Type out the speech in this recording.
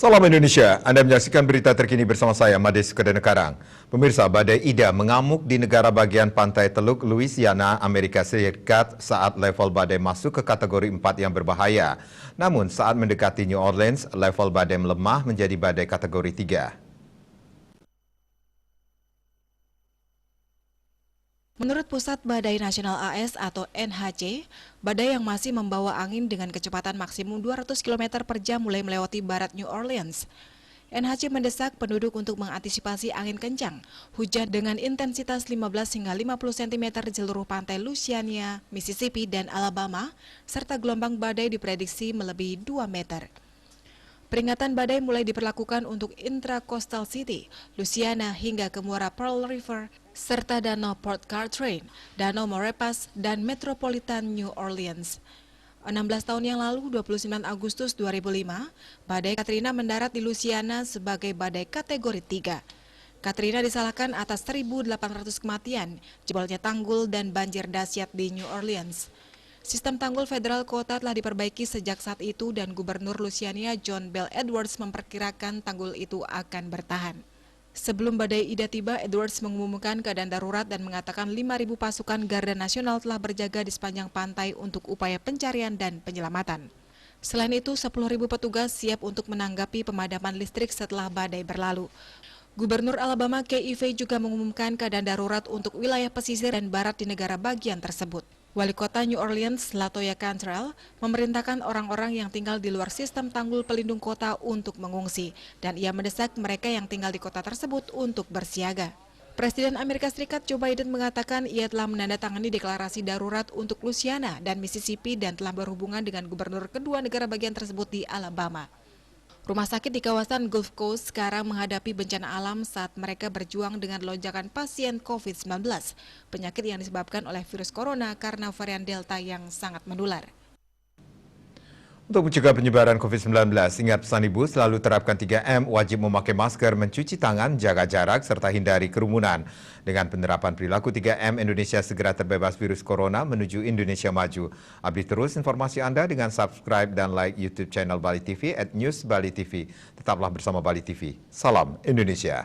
Salam Indonesia, Anda menyaksikan berita terkini bersama saya, Mades Kedenekarang. Pemirsa, badai Ida mengamuk di negara bagian pantai Teluk Louisiana, Amerika Serikat saat level badai masuk ke kategori 4 yang berbahaya. Namun saat mendekati New Orleans, level badai melemah menjadi badai kategori 3. Menurut Pusat Badai Nasional AS atau NHC, badai yang masih membawa angin dengan kecepatan maksimum 200 km per jam mulai melewati barat New Orleans. NHC mendesak penduduk untuk mengantisipasi angin kencang, hujan dengan intensitas 15 hingga 50 cm di seluruh pantai Louisiana, Mississippi, dan Alabama, serta gelombang badai diprediksi melebihi 2 meter. Peringatan badai mulai diperlakukan untuk Intracoastal City, Louisiana hingga ke muara Pearl River, serta Danau Port Carteret, Danau Maurepas, dan Metropolitan New Orleans. 16 tahun yang lalu, 29 Agustus 2005, badai Katrina mendarat di Louisiana sebagai badai kategori 3. Katrina disalahkan atas 1.800 kematian, jebolnya tanggul, dan banjir dahsyat di New Orleans. Sistem tanggul federal kota telah diperbaiki sejak saat itu dan Gubernur Louisiana John Bel Edwards memperkirakan tanggul itu akan bertahan. Sebelum badai Ida tiba, Edwards mengumumkan keadaan darurat dan mengatakan 5.000 pasukan Garda Nasional telah berjaga di sepanjang pantai untuk upaya pencarian dan penyelamatan. Selain itu, 10.000 petugas siap untuk menanggapi pemadaman listrik setelah badai berlalu. Gubernur Alabama Kay Ivey juga mengumumkan keadaan darurat untuk wilayah pesisir dan barat di negara bagian tersebut. Wali Kota New Orleans, Latoya Cantrell, memerintahkan orang-orang yang tinggal di luar sistem tanggul pelindung kota untuk mengungsi, dan ia mendesak mereka yang tinggal di kota tersebut untuk bersiaga. Presiden Amerika Serikat Joe Biden mengatakan ia telah menandatangani deklarasi darurat untuk Louisiana dan Mississippi dan telah berhubungan dengan gubernur kedua negara bagian tersebut di Alabama. Rumah sakit di kawasan Gulf Coast sekarang menghadapi bencana alam saat mereka berjuang dengan lonjakan pasien COVID-19, penyakit yang disebabkan oleh virus corona karena varian Delta yang sangat menular. Untuk mencegah penyebaran COVID-19, ingat pesan Ibu selalu terapkan 3M, wajib memakai masker, mencuci tangan, jaga jarak, serta hindari kerumunan. Dengan penerapan perilaku 3M, Indonesia segera terbebas virus corona menuju Indonesia maju. Update terus informasi Anda dengan subscribe dan like YouTube channel Bali TV @newsbalitv. Tetaplah bersama Bali TV. Salam Indonesia.